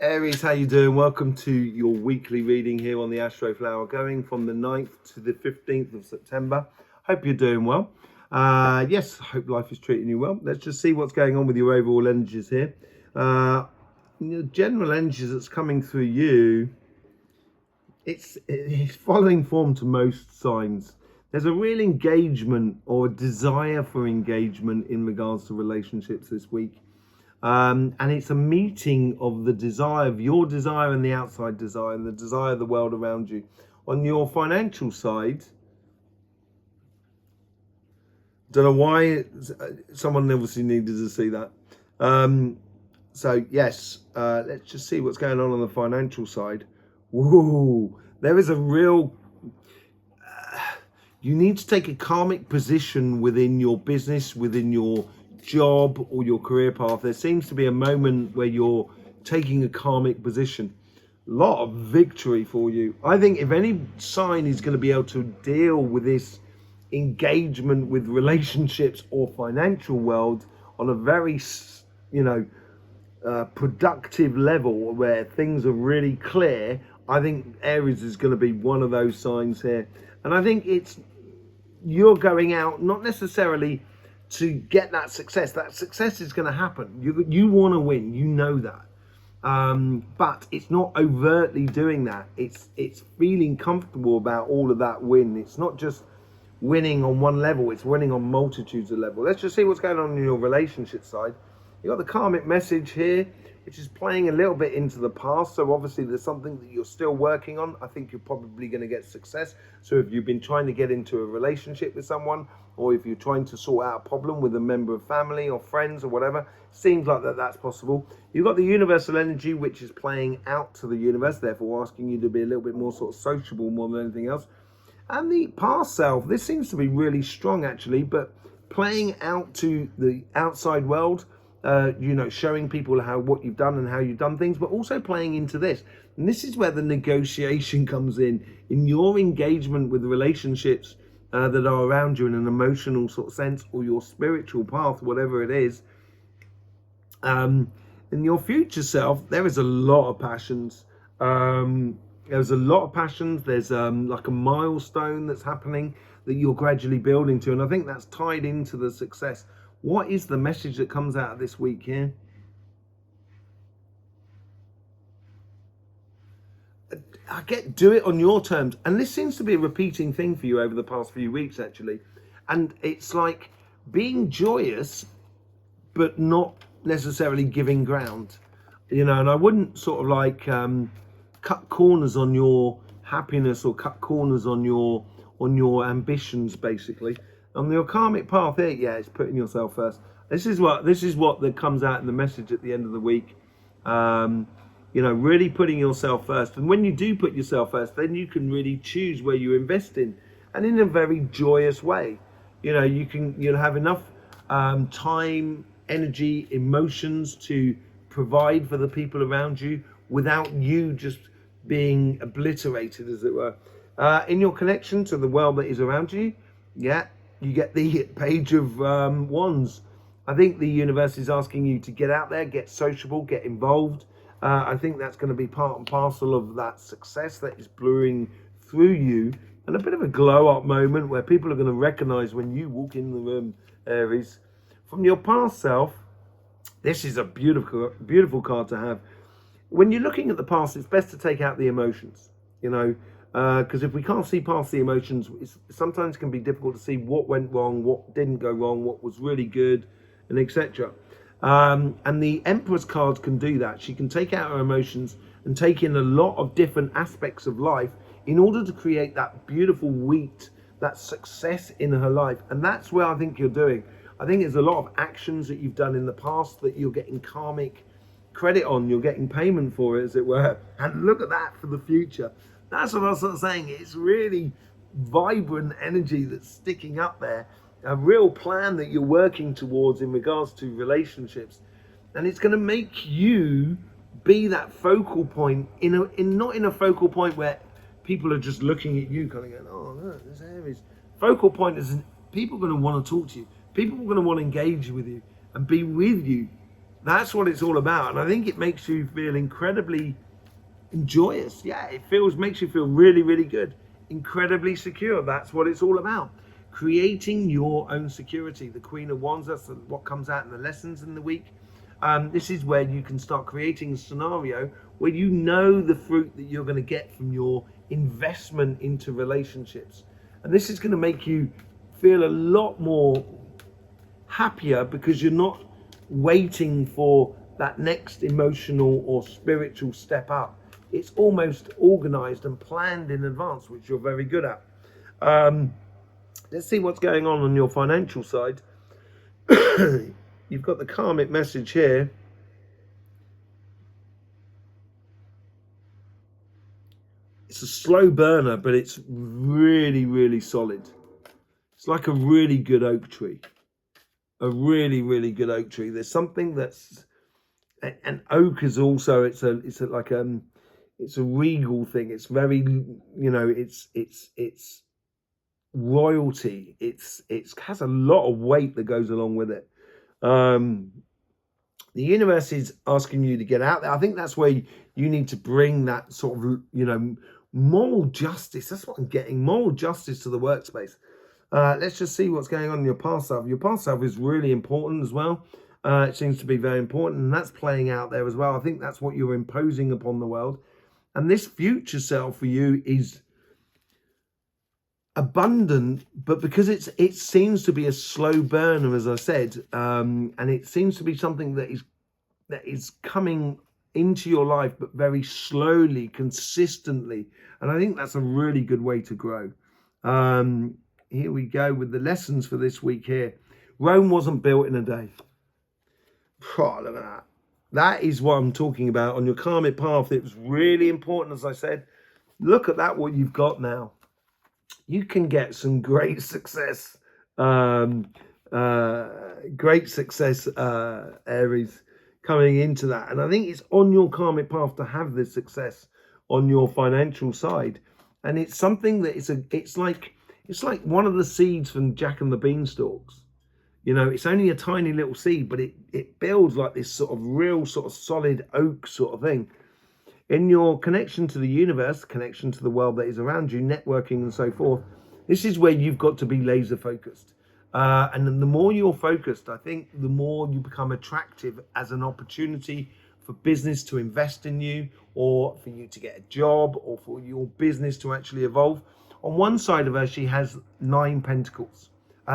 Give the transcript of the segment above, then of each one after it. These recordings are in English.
Aries, how you doing? Welcome to your weekly reading here on the Astroflower, going from the 9th to the 15th of September. Hope you're doing well. Yes, hope life is treating you well. Let's just see what's going on with your overall energies here. Your general energies that's coming through you, it's following form to most signs. There's a real engagement or desire for engagement in regards to relationships this week. And it's a meeting of the desire of your desire and the outside desire and the desire of the world around you. On your financial side, don't know why someone obviously needed to see that. So yes, let's just see what's going on the financial side. Whoa, there is a real you need to take a karmic position within your business, within your job or your career path. There seems to be a moment where you're taking a karmic position. A lot of victory for you. I think if any sign is going to be able to deal with this engagement with relationships or financial world on a very, productive level where things are really clear, I think Aries is going to be one of those signs here. And I think you're going out not necessarily to get that success. That success is going to happen. You want to win, you know that, but it's not overtly doing that. It's feeling comfortable about all of that win. It's not just winning on one level, it's winning on multitudes of levels. Let's just see what's going on in your relationship side. You got the karmic message here, which is playing a little bit into the past. So obviously there's something that you're still working on. I think you're probably going to get success. So if you've been trying to get into a relationship with someone, or if you're trying to sort out a problem with a member of family or friends or whatever, seems like that's possible. You've got the universal energy, which is playing out to the universe, therefore asking you to be a little bit more sort of sociable more than anything else. And the past self, this seems to be really strong actually, but playing out to the outside world, showing people what you've done and how you've done things, but also playing into this. And this is where the negotiation comes in your engagement with relationships that are around you in an emotional sort of sense, or your spiritual path, whatever it is. In your future self, there is a lot of passions. There's a lot of passions. There's like a milestone that's happening that you're gradually building to. And I think that's tied into the success. What is the message that comes out of this week here? Do it on your terms. And this seems to be a repeating thing for you over the past few weeks, actually. And it's like being joyous, but not necessarily giving ground. And I wouldn't sort of like cut corners on your happiness or cut corners on your ambitions, basically. On your karmic path here, yeah, it's putting yourself first. This is what that comes out in the message at the end of the week. Really putting yourself first. And when you do put yourself first, then you can really choose where you invest in, and in a very joyous way. You'll have enough time, energy, emotions to provide for the people around you without you just being obliterated, as it were. In your connection to the world that is around you, yeah, you get the page of wands. I think the universe is asking you to get out there, get sociable, get involved. I think that's going to be part and parcel of that success that is brewing through you, and a bit of a glow up moment where people are going to recognize when you walk in the room, Aries. From your past self, this is a beautiful, beautiful card to have. When you're looking at the past, it's best to take out the emotions, because if we can't see past the emotions, it sometimes can be difficult to see what went wrong, what didn't go wrong, what was really good, and etc. And the Empress card can do that. She can take out her emotions and take in a lot of different aspects of life in order to create that beautiful wheat, that success in her life. And that's where I think you're doing. I think there's a lot of actions that you've done in the past that you're getting karmic credit on. You're getting payment for it, as it were. And look at that for the future. That's what I was sort of saying. It's really vibrant energy that's sticking up there. A real plan that you're working towards in regards to relationships. And it's going to make you be that focal point, not in a focal point where people are just looking at you kind of going, oh, look, there's Aries. Focal point is people are going to want to talk to you. People are going to want to engage with you and be with you That's what it's all about. And I think it makes you feel incredibly joyous. Yeah, makes you feel really, really good. Incredibly secure. That's what it's all about. Creating your own security. The Queen of Wands, that's what comes out in the lessons in the week. This is where you can start creating a scenario where you know the fruit that you're going to get from your investment into relationships. And this is going to make you feel a lot more happier because you're not waiting for that next emotional or spiritual step up. It's almost organized and planned in advance, which you're very good at. Let's see what's going on your financial side. You've got the karmic message here. It's a slow burner, but it's really, really solid. It's like a really good oak tree. A really, really good oak tree. There's something that's, and oak is also, it's a regal thing. It's very, it's royalty. It has a lot of weight that goes along with it. The universe is asking you to get out there. I think that's where you need to bring that sort of, moral justice. That's what I'm getting. Moral justice to the workspace. Let's just see what's going on in your past self. Your past self is really important as well. It seems to be very important, and that's playing out there as well. I think that's what you're imposing upon the world. And this future self for you is abundant, but because it seems to be a slow burner, as I said, and it seems to be something that is coming into your life, but very slowly, consistently. And I think that's a really good way to grow. Here we go with the lessons for this week here. Rome wasn't built in a day. Oh, look at that. That is what I'm talking about on your karmic path. It was really important, as I said. Look at that, what you've got now. You can get some great success. Aries, coming into that. And I think it's on your karmic path to have this success on your financial side. And it's something that it's like one of the seeds from Jack and the Beanstalks. It's only a tiny little seed, but it builds like this sort of real sort of solid oak sort of thing. In your connection to the universe, connection to the world that is around you, networking and so forth, this is where you've got to be laser focused. And the more you're focused, I think the more you become attractive as an opportunity for business to invest in you, or for you to get a job, or for your business to actually evolve. On one side of her, she has 9 pentacles,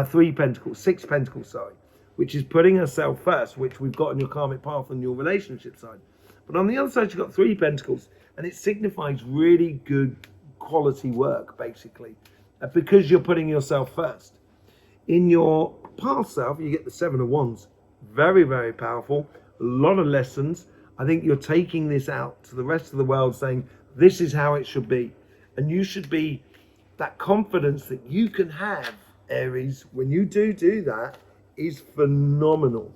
3 pentacles, 6 pentacles, sorry, which is putting herself first, which we've got on your karmic path on your relationship side. But on the other side, she's got 3 pentacles, and it signifies really good quality work, basically, because you're putting yourself first. In your past self, you get the 7 of Wands. Very, very powerful. A lot of lessons. I think you're taking this out to the rest of the world saying, this is how it should be. And you should be, that confidence that you can have, Aries, when you do that, is phenomenal.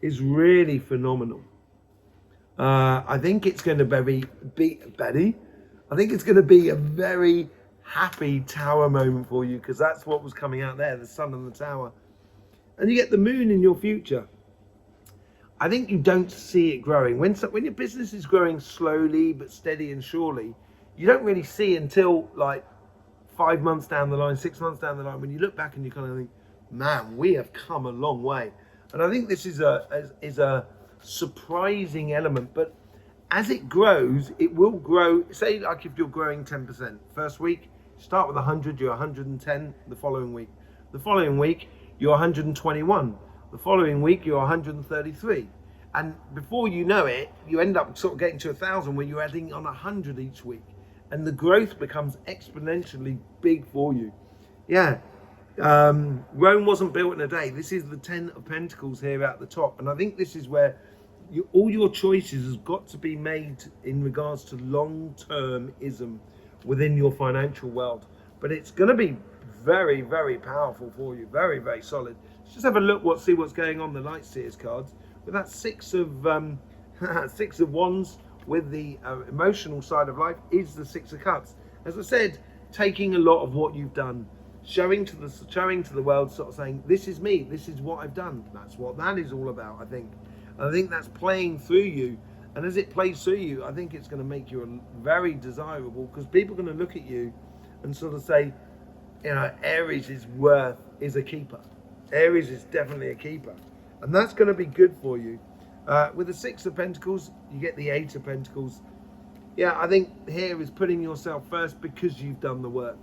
Is really phenomenal. I think it's going to be Betty. I think it's going to be a very happy tower moment for you, because that's what was coming out there, the sun and the tower. And you get the moon in your future. I think you don't see it growing. When your business is growing slowly but steady and surely, you don't really see until like 5 months down the line, 6 months down the line, when you look back and you kind of think, man, we have come a long way. And I think this is a surprising element, but as it grows, it will grow. Say like if you're growing 10%, first week, start with 100, you're 110 the following week. The following week, you're 121. The following week, you're 133. And before you know it, you end up sort of getting to 1,000 where you're adding on 100 each week. And the growth becomes exponentially big for you. Yeah. Rome wasn't built in a day. This is the 10 of Pentacles here at the top. And I think this is where all your choices has got to be made in regards to long-termism within your financial world. But it's going to be very, very powerful for you. Very, very solid. Let's just have a look, see what's going on the Light Seers cards. With that 6 of Wands, with the emotional side of life, is the 6 of Cups. As I said, taking a lot of what you've done, showing to the world, sort of saying, this is me, this is what I've done. That's what that is all about, I think. And I think that's playing through you. And as it plays through you, I think it's going to make you very desirable, because people are going to look at you and sort of say, you know, Aries is a keeper. Aries is definitely a keeper. And that's going to be good for you. With the Six of Pentacles, you get the Eight of Pentacles. Yeah, I think here is putting yourself first because you've done the work.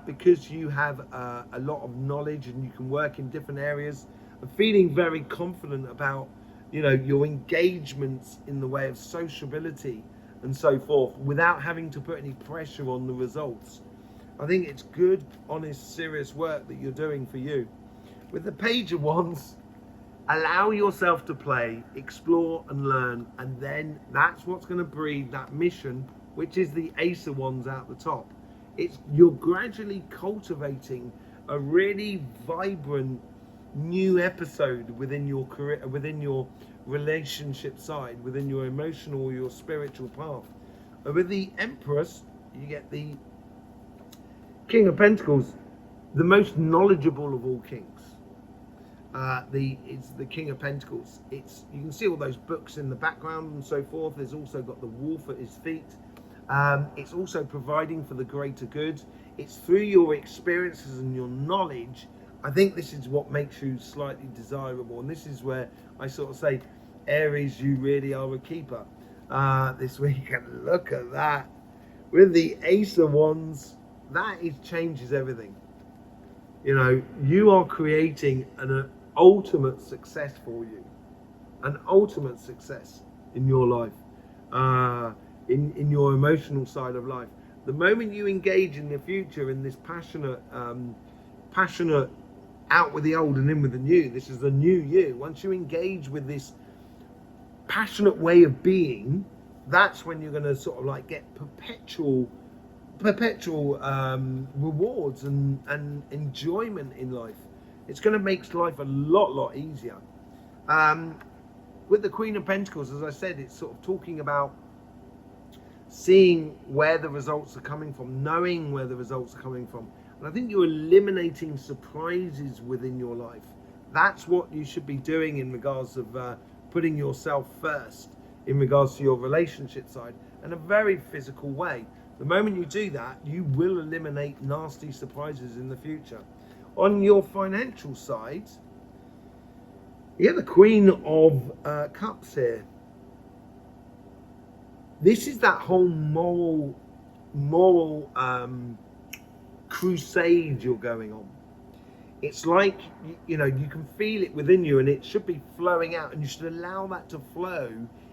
Because you have a lot of knowledge and you can work in different areas. I'm feeling very confident about, you know, your engagements in the way of sociability and so forth, without having to put any pressure on the results. I think it's good, honest, serious work that you're doing for you. With the Page of Wands, allow yourself to play, explore and learn, and then that's what's going to breed that mission, which is the Ace of Wands out the top. You're gradually cultivating a really vibrant new episode within your career, within your relationship side, within your emotional or your spiritual path. And with the Empress, you get the King of Pentacles, the most knowledgeable of all kings. It's the King of Pentacles. You can see all those books in the background and so forth. There's also got the wolf at his feet. It's also providing for the greater good. It's through your experiences and your knowledge. I think this is what makes you slightly desirable, and this is where I sort of say, Aries, you really are a keeper this week. And look at that, with the Ace of Wands, changes everything. You know, you are creating an ultimate success for you, an ultimate success in your life, in your emotional side of life. The moment you engage in the future in this passionate out with the old and in with the new, this is the new you. Once you engage with this passionate way of being, that's when you're going to sort of like get perpetual rewards and enjoyment in life. It's going to make life a lot easier. With the Queen of Pentacles, as I said, it's sort of talking about seeing where the results are coming from, knowing where the results are coming from. And I think you're eliminating surprises within your life. That's what you should be doing in regards of putting yourself first in regards to your relationship side, in a very physical way. The moment you do that, you will eliminate nasty surprises in the future. On your financial side, you get the Queen of Cups here. This is that whole moral crusade you're going on. It's like, you know, you can feel it within you and it should be flowing out, and you should allow that to flow.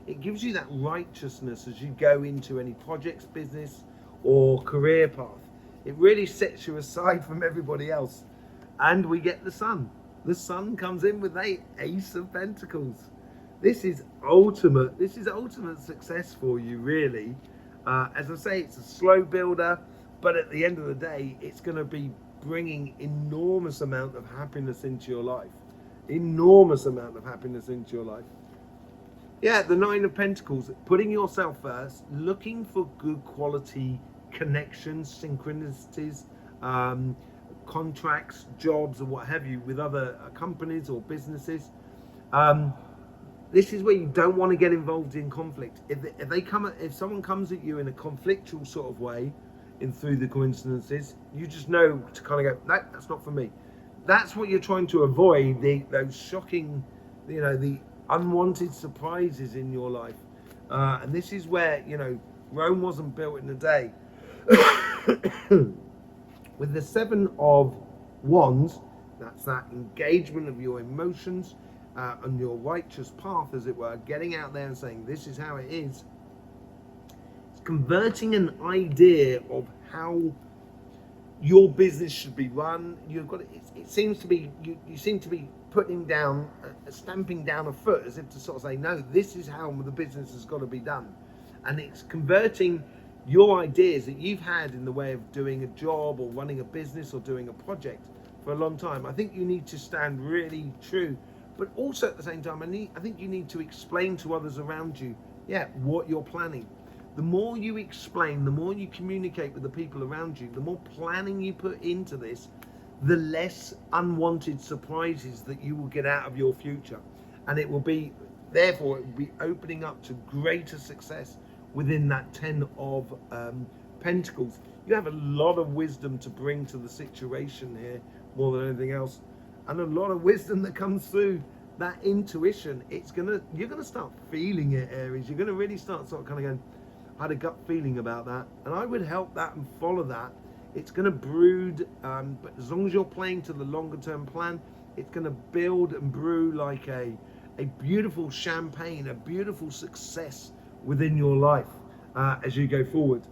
It gives you that righteousness as you go into any projects, business or career path. It really sets you aside from everybody else. And we get the Sun. The Sun comes in with the Ace of Pentacles. This is ultimate success for you, really. As I say, it's a slow builder, but at the end of the day, it's going to be bringing enormous amount of happiness into your life. Enormous amount of happiness into your life. Yeah, the Nine of Pentacles, putting yourself first, looking for good quality connections, synchronicities, contracts, jobs, or what have you with other companies or businesses. This is where you don't want to get involved in conflict. If someone comes at you in a conflictual sort of way, through the coincidences, you just know to kind of go, no, that's not for me. That's what you're trying to avoid, those shocking, you know, the unwanted surprises in your life. And this is where, you know, Rome wasn't built in a day. With the Seven of Wands, that's that engagement of your emotions on your righteous path, as it were, getting out there and saying, this is how it is. It's converting an idea of how your business should be run. You've got it seems to be you seem to be putting down, stamping down a foot, as if to sort of say, no, this is how the business has got to be done. And it's converting your ideas that you've had in the way of doing a job or running a business or doing a project for a long time. I think you need to stand really true, but also at the same time, I think you need to explain to others around you, what you're planning. The more you explain, the more you communicate with the people around you, the more planning you put into this, the less unwanted surprises that you will get out of your future. And it will be Therefore, it will be opening up to greater success within that 10 of Pentacles. You have a lot of wisdom to bring to the situation here, more than anything else, and a lot of wisdom that comes through that intuition. You're gonna start feeling it, Aries. You're gonna really start sort of kind of going, I had a gut feeling about that, and I would help that and follow that. It's going to brood, but as long as you're playing to the longer term plan, it's going to build and brew like a beautiful champagne, a beautiful success within your life as you go forward.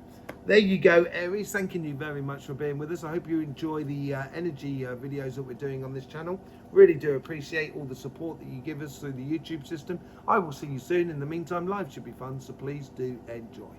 There you go, Aries. Thanking you very much for being with us. I hope you enjoy the energy videos that we're doing on this channel. Really do appreciate all the support that you give us through the YouTube system. I will see you soon. In the meantime, life should be fun, so please do enjoy.